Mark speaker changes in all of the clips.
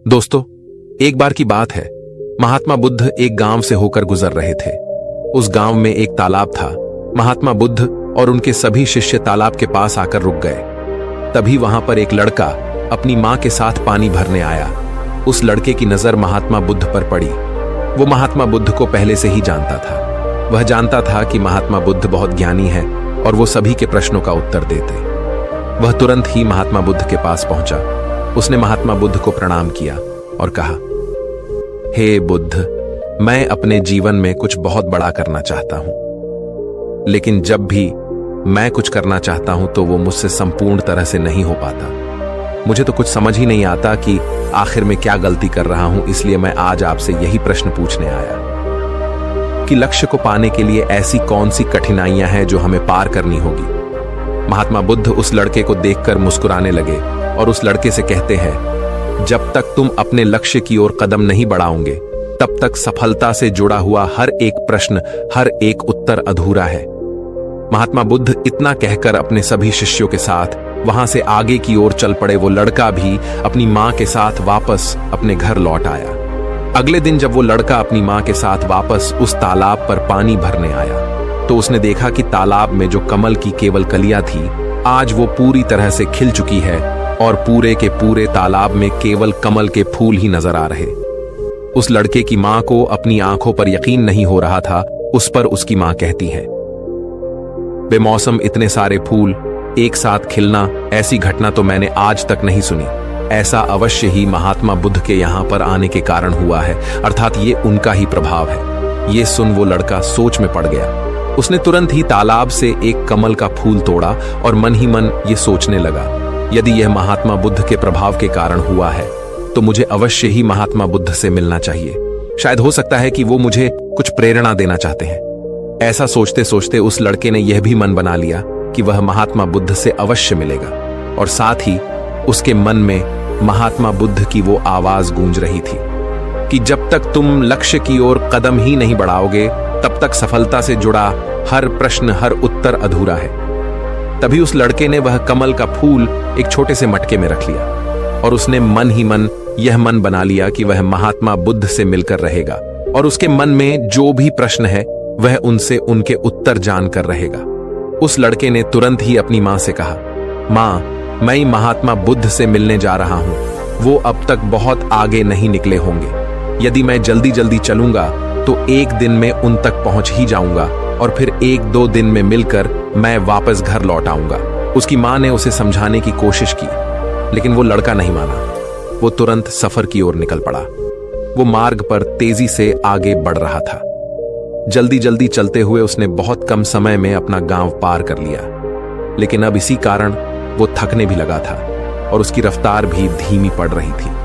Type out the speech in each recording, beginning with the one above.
Speaker 1: दोस्तों, एक बार की बात है। महात्मा बुद्ध एक गांव से होकर गुजर रहे थे। उस गांव में एक तालाब था। महात्मा बुद्ध और उनके सभी शिष्य तालाब के पास आकर रुक गए। तभी वहां पर एक लड़का अपनी मां के साथ पानी भरने आया। उस लड़के की नजर महात्मा बुद्ध पर पड़ी। वो महात्मा बुद्ध को पहले से ही जानता था। वह जानता था कि महात्मा बुद्ध बहुत ज्ञानी है और वो सभी के प्रश्नों का उत्तर देते। वह तुरंत ही महात्मा बुद्ध के पास पहुंचा। उसने महात्मा बुद्ध को प्रणाम किया और कहा, हे बुद्ध, मैं अपने जीवन में कुछ बहुत बड़ा करना चाहता हूं, लेकिन जब भी मैं कुछ करना चाहता हूं तो वो मुझसे संपूर्ण तरह से नहीं हो पाता। मुझे तो कुछ समझ ही नहीं आता कि आखिर में क्या गलती कर रहा हूं। इसलिए मैं आज आपसे यही प्रश्न पूछने आया कि लक्ष्य को पाने के लिए ऐसी कौन सी कठिनाइयां हैं जो हमें पार करनी होगी। महात्मा बुद्ध उस लड़के को देखकर मुस्कुराने लगे और उस लड़के से कहते हैं, जब तक तुम अपने लक्ष्य की ओर कदम नहीं बढ़ाओगे तब तक सफलता से जुड़ा हुआ हर एक प्रश्न, हर एक उत्तर अधूरा है। महात्मा बुद्ध इतना कहकर अपने सभी शिष्यों के साथ वहां से आगे की ओर चल पड़े। वो लड़का भी अपनी मां के साथ वापस अपने घर लौट आया। अगले दिन जब वो लड़का अपनी मां के साथ वापस उस तालाब पर पानी भरने आया तो उसने देखा कि तालाब में जो कमल की केवल कलियां थी, आज वो पूरी तरह से खिल चुकी है और पूरे के पूरे तालाब में केवल कमल के फूल ही नजर आ रहे। उस लड़के की मां को अपनी आंखों पर यकीन नहीं हो रहा था। उस पर उसकी मां कहती है, बेमौसम इतने सारे फूल एक साथ खिलना, ऐसी घटना तो मैंने आज तक नहीं सुनी। ऐसा अवश्य ही महात्मा बुद्ध के यहां पर आने के कारण हुआ है, अर्थात ये उनका ही प्रभाव है। ये सुन वो लड़का सोच में पड़ गया। उसने तुरंत ही तालाब से एक कमल का फूल तोड़ा और मन ही मन ये सोचने लगा, यदि यह महात्मा बुद्ध के प्रभाव के कारण हुआ है तो मुझे अवश्य ही महात्मा बुद्ध से मिलना चाहिए। शायद हो सकता है कि वो मुझे कुछ प्रेरणा देना चाहते हैं। ऐसा सोचते सोचते उस लड़के ने यह भी मन बना लिया कि वह महात्मा बुद्ध से अवश्य मिलेगा। और साथ ही उसके मन में महात्मा बुद्ध की वो आवाज गूंज रही थी कि जब तक तुम लक्ष्य की ओर कदम ही नहीं बढ़ाओगे तब तक सफलता से जुड़ा हर प्रश्न, हर उत्तर अधूरा है। तभी उस लड़के ने वह कमल का फूल एक छोटे से मटके में रख लिया और उसने मन ही मन यह मन बना लिया कि वह महात्मा बुद्ध से मिलकर रहेगा और उसके मन में जो भी प्रश्न है वह उनसे उनके उत्तर जानकर रहेगा। उस लड़के ने तुरंत ही अपनी मां से कहा, मां, मैं महात्मा बुद्ध से मिलने जा रहा हूं। वो अब तक बहुत आगे नहीं निकले होंगे। यदि मैं जल्दी जल्दी चलूंगा तो एक दिन में उन तक पहुंच ही जाऊंगा और फिर एक दो दिन में मिलकर मैं वापस घर लौट आऊंगा। उसकी मां ने उसे समझाने की कोशिश की, लेकिन वो लड़का नहीं माना। वो तुरंत सफर की ओर निकल पड़ा। वो मार्ग पर तेजी से आगे बढ़ रहा था। जल्दी जल्दी चलते हुए उसने बहुत कम समय में अपना गांव पार कर लिया, लेकिन अब इसी कारण वो थकने भी लगा था और उसकी रफ्तार भी धीमी पड़ रही थी।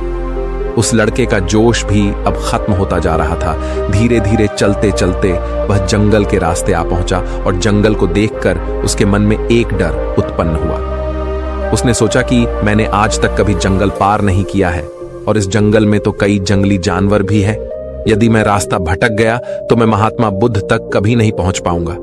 Speaker 1: उस लड़के का जोश भी अब खत्म होता जा रहा था। धीरे धीरे चलते चलते वह जंगल के रास्ते आ पहुंचा और जंगल को देखकर उसके मन में एक डर उत्पन्न हुआ। उसने सोचा कि मैंने आज तक कभी जंगल पार नहीं किया है और इस जंगल में तो कई जंगली जानवर भी हैं। यदि मैं रास्ता भटक गया तो मैं महात्मा बुद्ध तक कभी नहीं पहुंच पाऊंगा,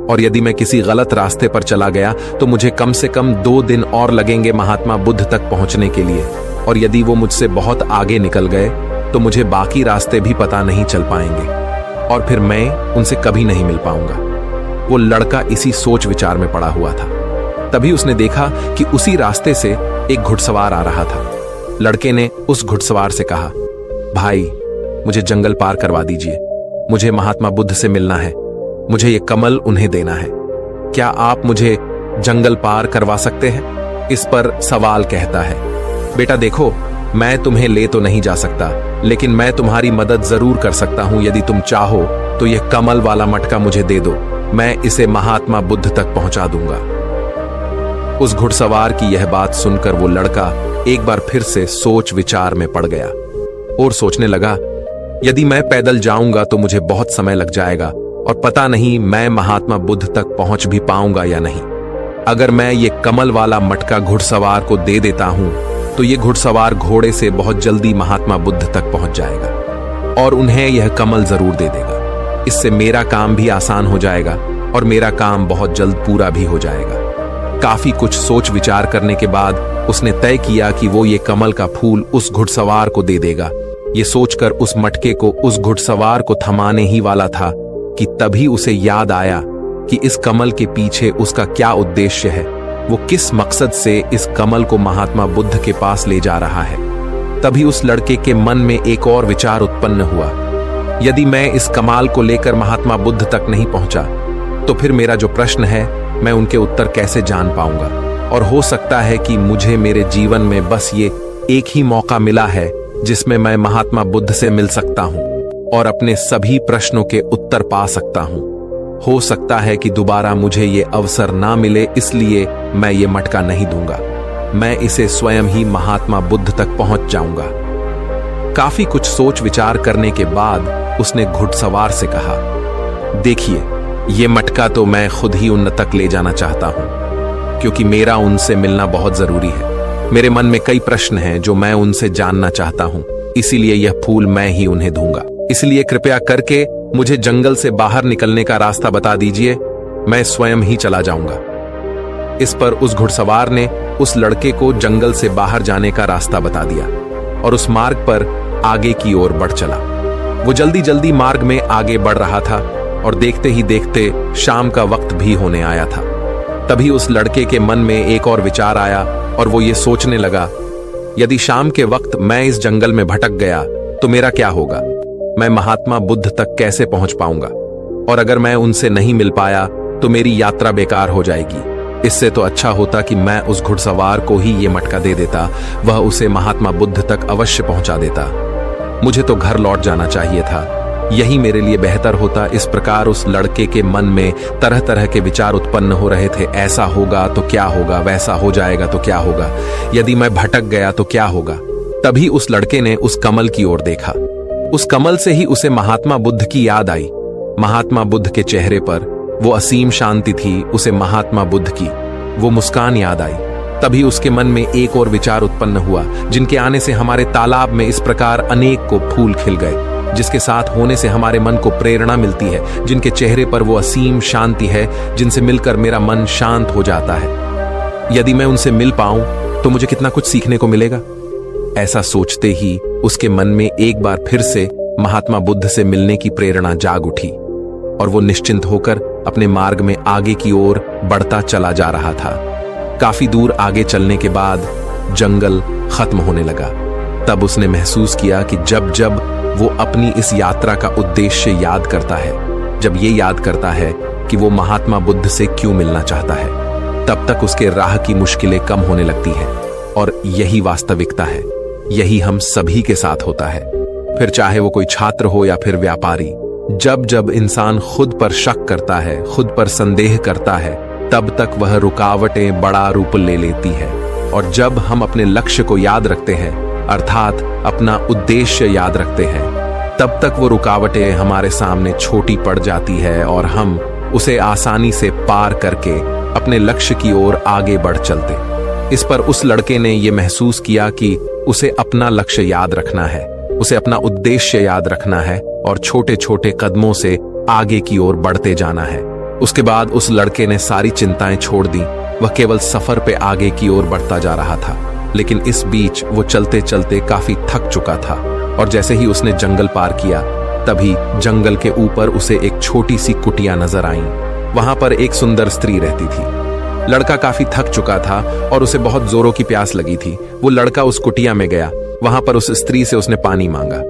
Speaker 1: और यदि मैं किसी गलत रास्ते पर चला गया तो मुझे कम से कम 2 दिन और लगेंगे महात्मा बुद्ध तक पहुंचने के लिए, और यदि वो मुझसे बहुत आगे निकल गए तो मुझे बाकी रास्ते भी पता नहीं चल पाएंगे और फिर मैं उनसे कभी नहीं मिल पाऊंगा। वो लड़का इसी सोच विचार में पड़ा हुआ था। तभी उसने देखा कि उसी रास्ते से एक घुड़सवार आ रहा था। लड़के ने उस घुड़सवार से कहा, भाई, मुझे जंगल पार करवा दीजिए। मुझे महात्मा बुद्ध से मिलना है। मुझे ये कमल उन्हें देना है। क्या आप मुझे जंगल पार करवा सकते हैं? इस पर सवाल कहता है, बेटा देखो, मैं तुम्हें ले तो नहीं जा सकता, लेकिन मैं तुम्हारी मदद जरूर कर सकता हूं। यदि तुम चाहो तो यह कमल वाला मटका मुझे दे दो, मैं इसे महात्मा बुद्ध तक पहुंचा दूंगा। उस घुड़सवार की यह बात सुनकर वो लड़का एक बार फिर से सोच विचार में पड़ गया और सोचने लगा, यदि मैं पैदल जाऊंगा तो मुझे बहुत समय लग जाएगा और पता नहीं मैं महात्मा बुद्ध तक पहुंच भी पाऊंगा या नहीं। अगर मैं ये कमल वाला मटका घुड़सवार को दे देता हूं तो ये घुड़सवार घोड़े से बहुत जल्दी महात्मा बुद्ध तक पहुंच जाएगा और उन्हें यह कमल जरूर दे देगा। इससे मेरा काम भी आसान हो जाएगा और मेरा काम बहुत जल्द पूरा भी हो जाएगा। काफी कुछ सोच विचार करने के बाद उसने तय किया कि वो ये कमल का फूल उस घुड़सवार को दे देगा। ये सोचकर उस मटके को उस घुड़सवार को थमाने ही वाला था कि तभी उसे याद आया कि इस कमल के पीछे उसका क्या उद्देश्य है, वो किस मकसद से इस कमल को महात्मा बुद्ध के पास ले जा रहा है। तभी उस लड़के के मन में एक और विचार उत्पन्न हुआ, यदि मैं इस कमाल को लेकर महात्मा बुद्ध तक नहीं पहुंचा तो फिर मेरा जो प्रश्न है मैं उनके उत्तर कैसे जान पाऊंगा। और हो सकता है कि मुझे मेरे जीवन में बस ये एक ही मौका मिला है जिसमें मैं महात्मा बुद्ध से मिल सकता हूं और अपने सभी प्रश्नों के उत्तर पा सकता हूं। हो सकता है कि दोबारा मुझे ये अवसर ना मिले, इसलिए मैं ये मटका नहीं दूंगा। मैं इसे स्वयं ही महात्मा बुद्ध तक पहुंच जाऊंगा। काफी कुछ सोच विचार करने के बाद उसने घुड़सवार से कहा, देखिए, ये मटका तो मैं खुद ही उन तक ले जाना चाहता हूं, क्योंकि मेरा उनसे मिलना बहुत जरूरी है। मेरे मन में कई प्रश्न हैं जो मैं उनसे जानना चाहता हूं, इसीलिए यह फूल मैं ही उन्हें दूंगा। इसलिए कृपया करके मुझे जंगल से बाहर निकलने का रास्ता बता दीजिए, मैं स्वयं ही चला जाऊंगा। इस पर उस घुड़सवार ने उस लड़के को जंगल से बाहर जाने का रास्ता बता दिया और उस मार्ग पर आगे की ओर बढ़ चला। वो जल्दी जल्दी मार्ग में आगे बढ़ रहा था और देखते ही देखते शाम का वक्त भी होने आया था। तभी उस लड़के के मन में एक और विचार आया और वो ये सोचने लगा, यदि शाम के वक्त मैं इस जंगल में भटक गया तो मेरा क्या होगा? मैं महात्मा बुद्ध तक कैसे पहुंच पाऊंगा? और अगर मैं उनसे नहीं मिल पाया तो मेरी यात्रा बेकार हो जाएगी। इससे तो अच्छा होता कि मैं उस घुड़सवार को ही ये मटका दे देता, वह उसे महात्मा बुद्ध तक अवश्य पहुंचा देता। मुझे तो घर लौट जाना चाहिए था, यही मेरे लिए बेहतर होता। इस प्रकार उस लड़के के मन में तरह तरह के विचार उत्पन्न हो रहे थे। ऐसा होगा तो क्या होगा, वैसा हो जाएगा तो क्या होगा, यदि मैं भटक गया तो क्या होगा। तभी उस लड़के ने उस कमल की ओर देखा। उस कमल से ही उसे महात्मा बुद्ध की याद आई। महात्मा बुद्ध के चेहरे पर वो असीम शांति थी, उसे महात्मा बुद्ध की वो मुस्कान याद आई। तभी उसके मन में एक और विचार उत्पन्न हुआ, जिनके आने से हमारे तालाब में इस प्रकार अनेक को फूल खिल गए, जिसके साथ होने से हमारे मन को प्रेरणा मिलती है, जिनके चेहरे पर वो असीम शांति है, जिनसे मिलकर मेरा मन शांत हो जाता है। यदि मैं उनसे मिल पाऊं तो मुझे कितना कुछ सीखने को मिलेगा। ऐसा सोचते ही उसके मन में एक बार फिर से महात्मा बुद्ध से मिलने की प्रेरणा जाग उठी और वो निश्चिंत होकर अपने मार्ग में आगे की ओर बढ़ता चला जा रहा था। काफी दूर आगे चलने के बाद जंगल खत्म होने लगा। तब उसने महसूस किया कि जब जब वो अपनी इस यात्रा का उद्देश्य याद करता है, जब ये याद करता है कि वो महात्मा बुद्ध से क्यों मिलना चाहता है, तब तक उसके राह की मुश्किलें कम होने लगती हैं। और यही वास्तविकता है, यही हम सभी के साथ होता है। फिर चाहे वो कोई छात्र हो या फिर व्यापारी, जब जब इंसान खुद पर शक करता है, खुद पर संदेह करता है, तब तक वह रुकावटें बड़ा रूप ले लेती है। और जब हम अपने लक्ष्य को याद रखते हैं, अर्थात अपना उद्देश्य याद रखते हैं, तब तक वो रुकावटें हमारे सामने छोटी पड़ जाती है और हम उसे आसानी से पार करके अपने लक्ष्य की ओर आगे बढ़ चलते। इस पर उस लड़के ने यह महसूस किया कि उसे अपना लक्ष्य याद रखना है, उसे अपना उद्देश्य याद रखना है और छोटे छोटे कदमों से आगे की ओर बढ़ते जाना है। उसके बाद उस लड़के ने सारी चिंताएं छोड़ दी। वह केवल सफर पे आगे की ओर बढ़ता जा रहा था, लेकिन इस बीच वो चलते चलते काफी थक चुका था। और जैसे ही उसने जंगल पार किया, तभी जंगल के ऊपर उसे एक छोटी सी कुटिया नजर आई। वहां पर एक सुंदर स्त्री रहती थी। लड़का काफी थक चुका था और उसे बहुत जोरों की प्यास लगी थी। वो लड़का उस कुटिया में गया। वहां पर उस स्त्री से उसने पानी मांगा।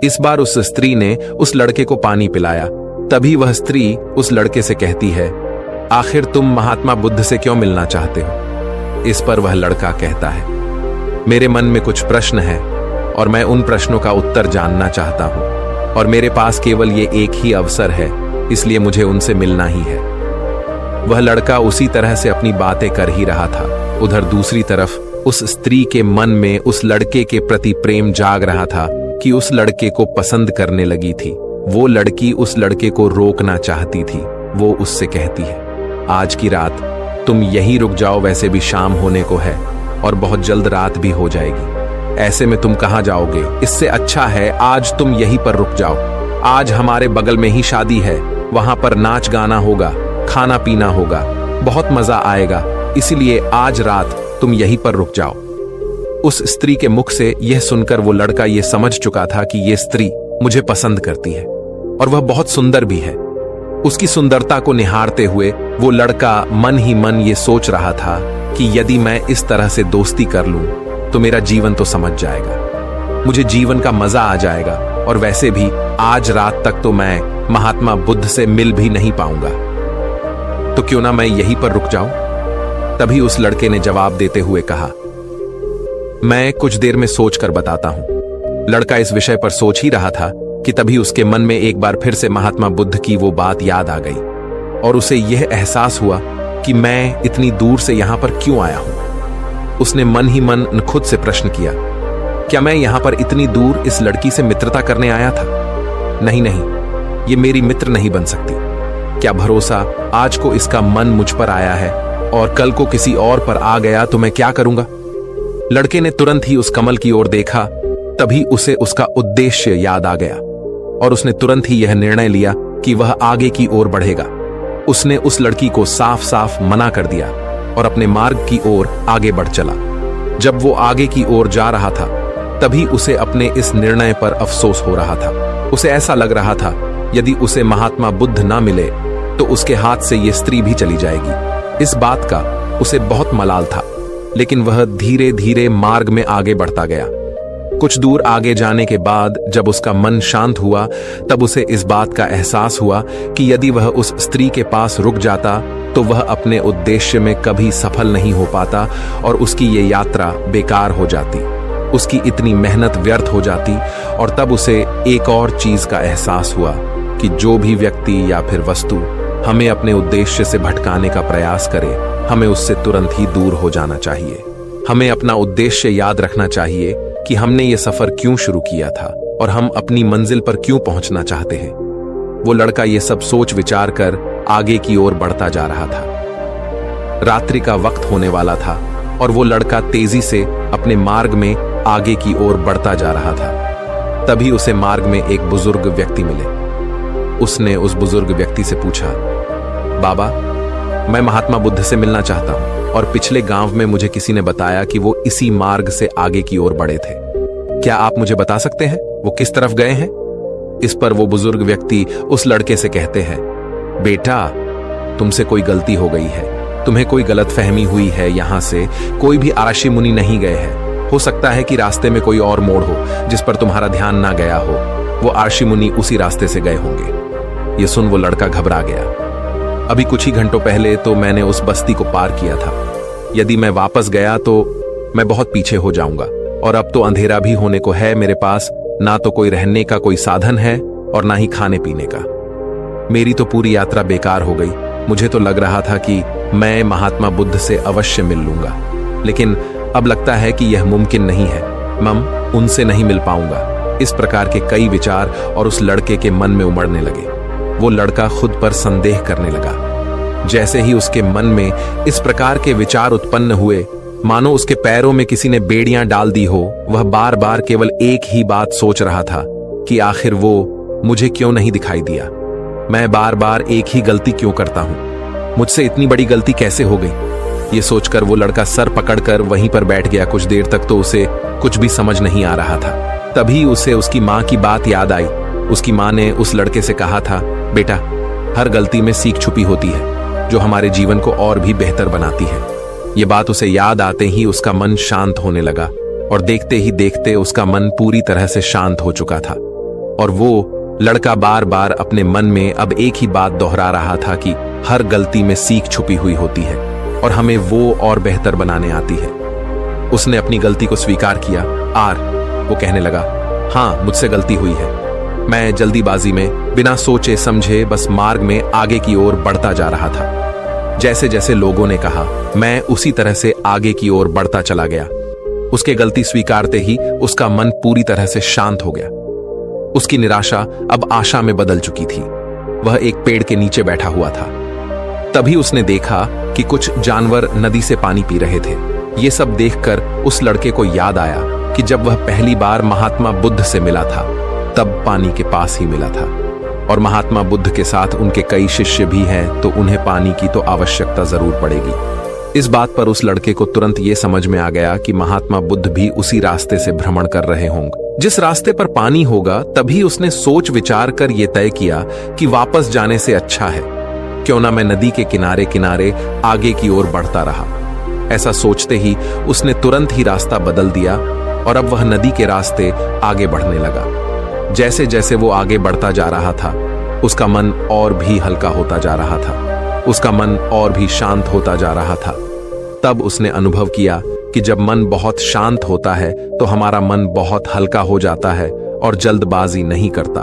Speaker 1: इस बार उस स्त्री ने उस लड़के को पानी पिलाया। तभी वह स्त्री उस लड़के से कहती है, आखिर तुम महात्मा बुद्ध से क्यों मिलना चाहते हो? इस पर वह लड़का कहता है, मेरे मन में कुछ प्रश्न हैं और मैं उन प्रश्नों का उत्तर जानना चाहता हूं, और मेरे पास केवल ये एक ही अवसर है, इसलिए मुझे उनसे मिलना ही है। वह लड़का उसी तरह से अपनी बातें कर ही रहा था। उधर दूसरी तरफ उस स्त्री के मन में उस लड़के के प्रति प्रेम जाग रहा था कि उस लड़के को पसंद करने लगी थी। वो लड़की उस लड़के को रोकना चाहती थी। वो उससे कहती है, आज की रात तुम यहीं रुक जाओ, वैसे भी शाम होने को है और बहुत जल्द रात भी हो जाएगी। ऐसे में तुम कहाँ जाओगे? इससे अच्छा है आज तुम यहीं पर रुक जाओ। आज हमारे बगल में ही शादी है, वहां पर नाच गाना होगा, खाना पीना होगा, बहुत मजा आएगा। इसीलिए आज रात तुम यहीं पर रुक जाओ। उस स्त्री के मुख से यह सुनकर वो लड़का यह समझ चुका था कि यह स्त्री मुझे पसंद करती है और वह बहुत सुंदर भी है। उसकी सुंदरता को निहारते हुए वो लड़का मन ही मन ये सोच रहा था कि यदि मैं इस तरह से दोस्ती कर लूं तो मेरा जीवन तो समझ जाएगा, मुझे जीवन का मजा आ जाएगा और वैसे भी आज रात तक तो मैं महात्मा बुद्ध से मिल भी नहीं पाऊंगा, तो क्यों ना मैं यहीं पर रुक जाऊं। तभी उस लड़के ने जवाब देते हुए कहा, मैं कुछ देर में सोच कर बताता हूं। लड़का इस विषय पर सोच ही रहा था कि तभी उसके मन में एक बार फिर से महात्मा बुद्ध की वो बात याद आ गई और उसे यह एहसास हुआ कि मैं इतनी दूर से यहां पर क्यों आया हूं। उसने मन ही मन खुद से प्रश्न किया, क्या मैं यहां पर इतनी दूर इस लड़की से मित्रता करने आया था? नहीं नहीं, ये मेरी मित्र नहीं बन सकती। क्या भरोसा आज को इसका मन मुझ पर आया है और कल को किसी और पर आ गया तो मैं क्या करूंगा। लड़के ने तुरंत ही उस कमल की ओर देखा, तभी उसे उसका उद्देश्य याद आ गया और उसने तुरंत ही यह निर्णय लिया कि वह आगे की ओर बढ़ेगा। उसने उस लड़की को साफ साफ मना कर दिया और अपने मार्ग की ओर आगे बढ़ चला। जब वो आगे की ओर जा रहा था तभी उसे अपने इस निर्णय पर अफसोस हो रहा था। उसे ऐसा लग रहा था यदि उसे महात्मा बुद्ध ना मिले तो उसके हाथ से ये स्त्री भी चली जाएगी। इस बात का उसे बहुत मलाल था, लेकिन वह धीरे धीरे मार्ग में आगे बढ़ता गया। कुछ दूर आगे जाने के बाद जब उसका मन शांत हुआ तब उसे इस बात का एहसास हुआ कि यदि वह उस स्त्री के पास रुक जाता तो वह अपने उद्देश्य में कभी सफल नहीं हो पाता और उसकी ये यात्रा बेकार हो जाती, उसकी इतनी मेहनत व्यर्थ हो जाती। और तब उसे एक और चीज का एहसास हुआ कि जो भी व्यक्ति या फिर वस्तु हमें अपने उद्देश्य से भटकाने का प्रयास करे, हमें उससे तुरंत ही दूर हो जाना चाहिए। हमें अपना उद्देश्य याद रखना चाहिए कि हमने ये सफर क्यों शुरू किया था और हम अपनी मंजिल पर क्यों पहुंचना चाहते हैं। वो लड़का ये सब सोच विचार कर आगे की ओर बढ़ता जा रहा था। रात्रि का वक्त होने वाला था और वो लड़का तेजी से अपने मार्ग में आगे की ओर बढ़ता जा रहा था। तभी उसे मार्ग में एक बुजुर्ग व्यक्ति मिले। उसने उस बुजुर्ग व्यक्ति से पूछा, बाबा, मैं महात्मा बुद्ध से मिलना चाहता हूं और पिछले गांव में मुझे किसी ने बताया कि वो इसी मार्ग से आगे की ओर बढ़े थे। क्या आप मुझे बता सकते हैं वो किस तरफ गए हैं? इस पर वो बुजुर्ग व्यक्ति उस लड़के से कहते हैं, बेटा, तुमसे कोई गलती हो गई है, तुम्हें कोई गलतफहमी हुई है। यहां से कोई भी आरषि मुनि नहीं गए हैं। हो सकता है कि रास्ते में कोई और मोड़ हो जिस पर तुम्हारा ध्यान ना गया हो। वो आरषि मुनि उसी रास्ते से गए होंगे। ये सुन वो लड़का घबरा गया। अभी कुछ ही घंटों पहले तो मैंने उस बस्ती को पार किया था। यदि मैं वापस गया तो मैं बहुत पीछे हो जाऊंगा और अब तो अंधेरा भी होने को है। मेरे पास ना तो कोई रहने का कोई साधन है और ना ही खाने पीने का। मेरी तो पूरी यात्रा बेकार हो गई। मुझे तो लग रहा था कि मैं महात्मा बुद्ध से अवश्य मिल लूंगा, लेकिन अब लगता है कि यह मुमकिन नहीं है। मैं उनसे नहीं मिल पाऊंगा। इस प्रकार के कई विचार और उस लड़के के मन में उमड़ने लगे। वो लड़का खुद पर संदेह करने लगा। जैसे ही उसके मन में इस प्रकार के विचार उत्पन्न हुए, मानो उसके पैरों में किसी ने बेड़ियां डाल दी हो। वह बार बार केवल एक ही बात सोच रहा था कि आखिर वो मुझे क्यों नहीं दिखाई दिया। मैं बार बार एक ही गलती क्यों करता हूं? मुझसे इतनी बड़ी गलती कैसे हो गई? ये सोचकर वो लड़का सर पकड़कर वहीं पर बैठ गया। कुछ देर तक तो उसे कुछ भी समझ नहीं आ रहा था। तभी उसे उसकी माँ की बात याद आई। उसकी माँ ने उस लड़के से कहा था, बेटा, हर गलती में सीख छुपी होती है जो हमारे जीवन को और भी बेहतर बनाती है। ये बात उसे याद आते ही उसका मन शांत होने लगा और देखते ही देखते उसका मन पूरी तरह से शांत हो चुका था। और वो लड़का बार बार अपने मन में अब एक ही बात दोहरा रहा था कि हर गलती में सीख छुपी हुई होती है और हमें वो और बेहतर बनाने आती है। उसने अपनी गलती को स्वीकार किया। वो कहने लगा, हाँ, मुझसे गलती हुई है। मैं जल्दीबाजी में बिना सोचे समझे बस मार्ग में आगे की ओर बढ़ता जा रहा था। जैसे जैसे लोगों ने कहा, मैं उसी तरह से आगे की ओर बढ़ता चला गया। उसके गलती स्वीकारते ही उसका मन पूरी तरह से शांत हो गया। उसकी निराशा अब आशा में बदल चुकी थी। वह एक पेड़ के नीचे बैठा हुआ था। तभी उसने देखा कि कुछ जानवर नदी से पानी पी रहे थे। ये सब देखकर उस लड़के को याद आया कि जब वह पहली बार महात्मा बुद्ध से मिला था तब पानी के पास ही मिला था और महात्मा बुद्ध के साथ उनके कई शिष्य भी हैं, तो उन्हें पानी की तो आवश्यकता जरूर पड़ेगी। इस बात पर उस लड़के को तुरंत ये समझ में आ गया कि महात्मा बुद्ध भी उसी रास्ते से भ्रमण कर रहे होंगे जिस रास्ते पर पानी होगा। तभी उसने सोच विचार कर यह तय किया कि वापस जाने से अच्छा है क्यों ना मैं नदी के किनारे किनारे आगे की ओर बढ़ता रहा। ऐसा सोचते ही उसने तुरंत ही रास्ता बदल दिया और अब वह नदी के रास्ते आगे बढ़ने लगा। जैसे जैसे वो आगे बढ़ता जा रहा था उसका मन और भी हल्का होता जा रहा था, उसका मन और भी शांत होता जा रहा था। तब उसने अनुभव किया कि जब मन बहुत शांत होता है तो हमारा मन बहुत हल्का हो जाता है और जल्दबाजी नहीं करता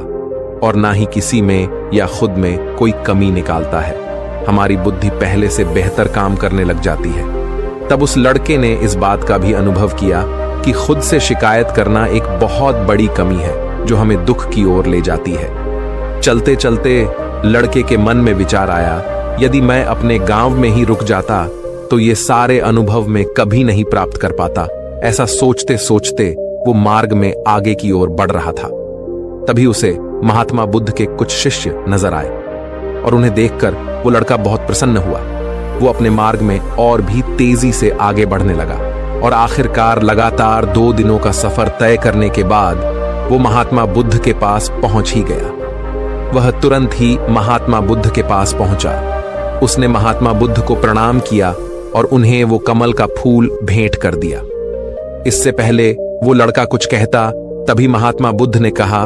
Speaker 1: और ना ही किसी में या खुद में कोई कमी निकालता है। हमारी बुद्धि पहले से बेहतर काम करने लग जाती है। तब उस लड़के ने इस बात का भी अनुभव किया कि खुद से शिकायत करना एक बहुत बड़ी कमी है जो हमें दुख की ओर ले जाती है। चलते चलते लड़के के मन में विचार आया, यदि मैं अपने गांव में ही रुक जाता तो ये सारे अनुभव में कभी नहीं प्राप्त कर पाता। ऐसा सोचते सोचते वो मार्ग में आगे की ओर बढ़ रहा था। तभी उसे महात्मा बुद्ध के कुछ शिष्य नजर आए और उन्हें देखकर वो लड़का बहुत प्रसन्न हुआ। वो अपने मार्ग में और भी तेजी से आगे बढ़ने लगा और आखिरकार लगातार 2 दिनों का सफर तय करने के बाद वो महात्मा बुद्ध के पास पहुंच ही गया। वह तुरंत ही महात्मा बुद्ध के पास पहुंचा। उसने महात्मा बुद्ध को प्रणाम किया और उन्हें वो कमल का फूल भेंट कर दिया। इससे पहले वो लड़का कुछ कहता तभी महात्मा बुद्ध ने कहा,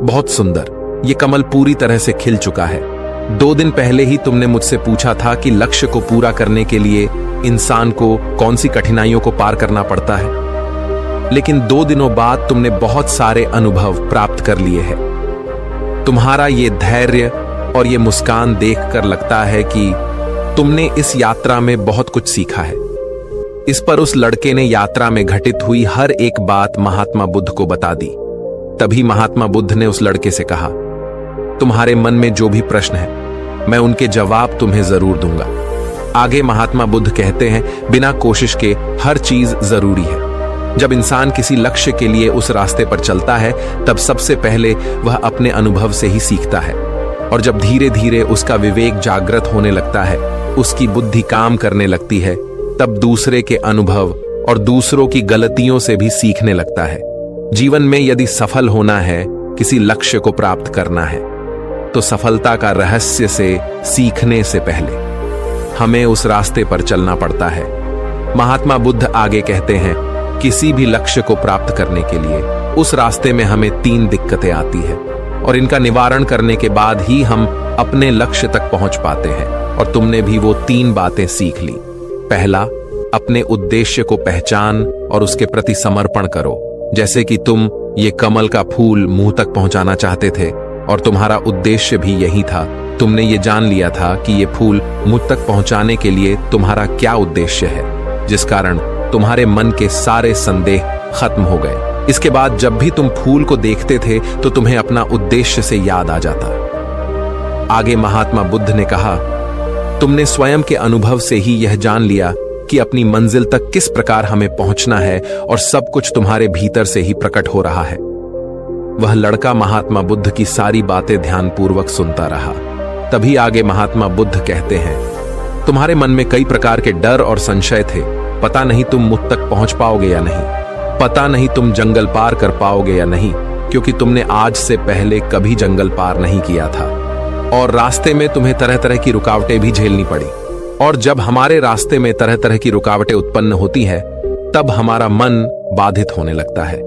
Speaker 1: बहुत सुंदर, ये कमल पूरी तरह से खिल चुका है। 2 दिन पहले ही तुमने मुझसे पूछा था कि लक्ष्य को पूरा करने के लिए इंसान को कौन सी कठिनाइयों को पार करना पड़ता है, लेकिन 2 दिनों बाद तुमने बहुत सारे अनुभव प्राप्त कर लिए हैं। तुम्हारा ये धैर्य और ये मुस्कान देखकर लगता है कि तुमने इस यात्रा में बहुत कुछ सीखा है। इस पर उस लड़के ने यात्रा में घटित हुई हर एक बात महात्मा बुद्ध को बता दी। तभी महात्मा बुद्ध ने उस लड़के से कहा, तुम्हारे मन में जो भी प्रश्न है मैं उनके जवाब तुम्हें जरूर दूंगा। आगे महात्मा बुद्ध कहते हैं, बिना कोशिश के हर चीज जरूरी है। जब इंसान किसी लक्ष्य के लिए उस रास्ते पर चलता है तब सबसे पहले वह अपने अनुभव से ही सीखता है और जब धीरे धीरे उसका विवेक जागृत होने लगता है, उसकी बुद्धि काम करने लगती है, तब दूसरे के अनुभव और दूसरों की गलतियों से भी सीखने लगता है। जीवन में यदि सफल होना है, किसी लक्ष्य को प्राप्त करना है, तो सफलता का रहस्य से सीखने से पहले हमें उस रास्ते पर चलना पड़ता है। महात्मा बुद्ध आगे कहते हैं, किसी भी लक्ष्य को प्राप्त करने के लिए उस रास्ते में हमें 3 दिक्कतें आती है और इनका निवारण करने के बाद ही हम अपने लक्ष्य तक पहुंच पाते हैं। और तुमने भी वो 3 बातें सीख ली। पहला, अपने उद्देश्य को पहचान और उसके प्रति समर्पण करो। जैसे कि तुम ये कमल का फूल मुंह तक पहुंचाना चाहते थे और तुम्हारा उद्देश्य भी यही था। तुमने ये जान लिया था कि ये फूल मुझ तक पहुंचाने के लिए तुम्हारा क्या उद्देश्य है, जिस कारण तुम्हारे मन के सारे संदेह खत्म हो गए। इसके बाद जब भी तुम फूल को देखते थे तो तुम्हें अपना उद्देश्य से याद आ जाता। आगे महात्मा बुद्ध ने कहा, तुमने स्वयं के अनुभव से ही यह जान लिया कि अपनी मंजिल तक किस प्रकार हमें पहुंचना है और सब कुछ तुम्हारे भीतर से ही प्रकट हो रहा है। वह लड़का महात्मा बुद्ध की सारी बातें ध्यानपूर्वक सुनता रहा। तभी आगे महात्मा बुद्ध कहते हैं, तुम्हारे मन में कई प्रकार के डर और संशय थे। पता नहीं तुम मुझ तक पहुंच पाओगे या नहीं, पता नहीं तुम जंगल पार कर पाओगे या नहीं, क्योंकि तुमने आज से पहले कभी जंगल पार नहीं किया था और रास्ते में तुम्हें तरह तरह की रुकावटें भी झेलनी पड़ी। और जब हमारे रास्ते में तरह तरह की रुकावटें उत्पन्न होती है तब हमारा मन बाधित होने लगता है,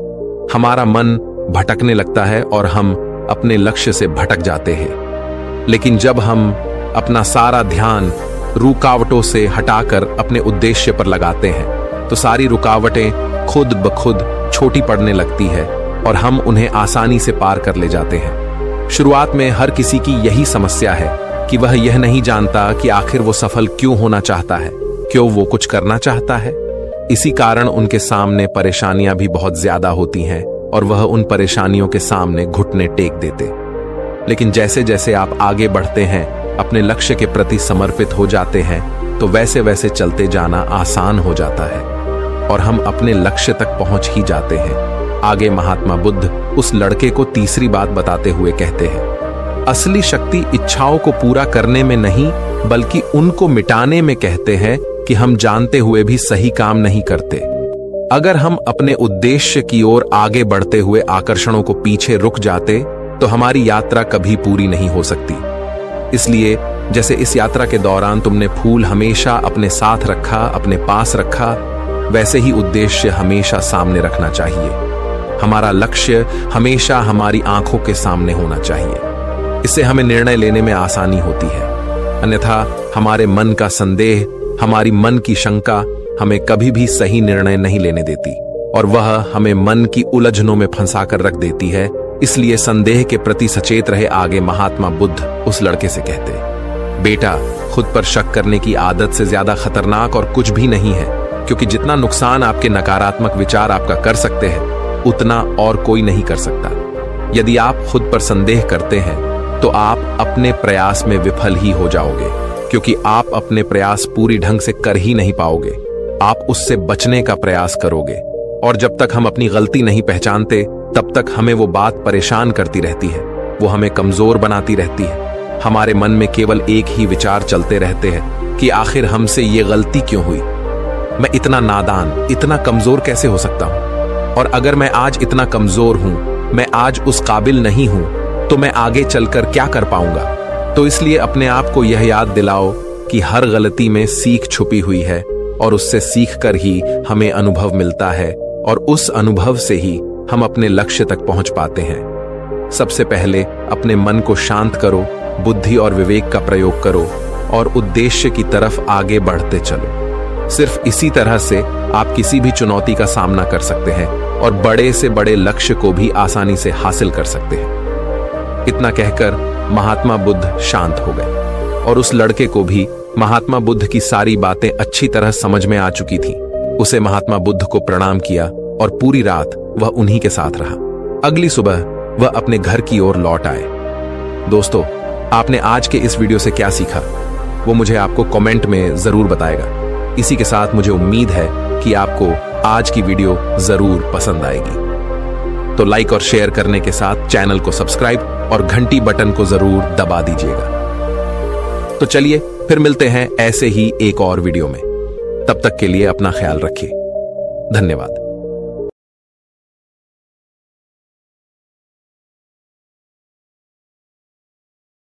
Speaker 1: हमारा मन भटकने लगता है और हम अपने लक्ष्य से भटक जाते हैं। लेकिन जब हम अपना सारा ध्यान रुकावटों से हटाकर अपने उद्देश्य पर लगाते हैं तो सारी रुकावटें खुद ब खुद छोटी पड़ने लगती है और हम उन्हें आसानी से पार कर ले जाते हैं। शुरुआत में हर किसी की यही समस्या है कि वह यह नहीं जानता कि आखिर वो सफल क्यों होना चाहता है, क्यों वो कुछ करना चाहता है। इसी कारण उनके सामने परेशानियां भी बहुत ज्यादा होती हैं और वह उन परेशानियों के सामने घुटने टेक देते। लेकिन जैसे जैसे आप आगे बढ़ते हैं, अपने लक्ष्य के प्रति समर्पित हो जाते हैं, तो वैसे वैसे चलते जाना आसान हो जाता है और हम अपने लक्ष्य तक पहुंच ही जाते हैं। आगे महात्मा बुद्ध उस लड़के को तीसरी बात बताते हुए कहते हैं, असली शक्ति इच्छाओं को पूरा करने में नहीं बल्कि उनको मिटाने में कहते हैं कि हम जानते हुए भी सही काम नहीं करते। अगर हम अपने उद्देश्य की ओर आगे बढ़ते हुए आकर्षणों को पीछे रुक जाते तो हमारी यात्रा कभी पूरी नहीं हो सकती। इसलिए जैसे इस यात्रा के दौरान तुमने फूल हमेशा अपने साथ रखा, अपने पास रखा, वैसे ही उद्देश्य हमेशा सामने रखना चाहिए। हमारा लक्ष्य हमेशा हमारी आंखों के सामने होना चाहिए। इससे हमें निर्णय लेने में आसानी होती है। अन्यथा हमारे मन का संदेह, हमारी मन की शंका हमें कभी भी सही निर्णय नहीं लेने देती और वह हमें मन की उलझनों में फंसाकर रख देती है। इसलिए संदेह के प्रति सचेत रहे। आगे महात्मा बुद्ध उस लड़के से कहते, बेटा, खुद पर शक करने की आदत से ज्यादा खतरनाक और कुछ भी नहीं है, क्योंकि जितना नुकसान आपके नकारात्मक विचार आपका कर सकते हैं उतना और कोई नहीं कर सकता। यदि आप खुद पर संदेह करते हैं तो आप अपने प्रयास में विफल ही हो जाओगे, क्योंकि आप अपने प्रयास पूरी ढंग से कर ही नहीं पाओगे। आप उससे बचने का प्रयास करोगे और जब तक हम अपनी गलती नहीं पहचानते तब तक हमें वो बात परेशान करती रहती है, वो हमें कमजोर बनाती रहती है। हमारे मन में केवल एक ही विचार चलते रहते हैं कि आखिर हमसे ये गलती क्यों हुई, मैं इतना नादान, इतना कमजोर कैसे हो सकता हूं, और अगर मैं आज इतना कमजोर हूं, मैं आज उस काबिल नहीं हूं, तो मैं आगे चलकर क्या कर पाऊंगा। तो इसलिए अपने आप को यह याद दिलाओ कि हर गलती में सीख छुपी हुई है और उससे सीख कर ही हमें अनुभव मिलता है और उस अनुभव से ही हम अपने लक्ष्य तक पहुंच पाते हैं। सबसे पहले अपने मन को शांत करो, बुद्धि और विवेक का प्रयोग करो और उद्देश्य की तरफ आगे बढ़ते चलो। सिर्फ इसी तरह से आप किसी भी चुनौती का सामना कर सकते हैं और बड़े से बड़े लक्ष्य को भी आसानी से हासिल कर सकते हैं। इतना कहकर महात्मा बुद्ध शांत हो गए और उस लड़के को भी महात्मा बुद्ध की सारी बातें अच्छी तरह समझ में आ चुकी थी। उसे महात्मा बुद्ध को प्रणाम किया और पूरी रात वह उन्हीं के साथ रहा। अगली सुबह वह अपने घर की ओर लौट आए। दोस्तों, आपने आज के इस वीडियो से क्या सीखा वो मुझे आपको कमेंट में जरूर बताएगा। इसी के साथ मुझे उम्मीद है कि आपको आज की वीडियो जरूर पसंद आएगी। तो लाइक और शेयर करने के साथ चैनल को सब्सक्राइब और घंटी बटन को जरूर दबा दीजिएगा। तो चलिए फिर मिलते हैं ऐसे ही एक और वीडियो में। तब तक के लिए अपना ख्याल रखिए। धन्यवाद।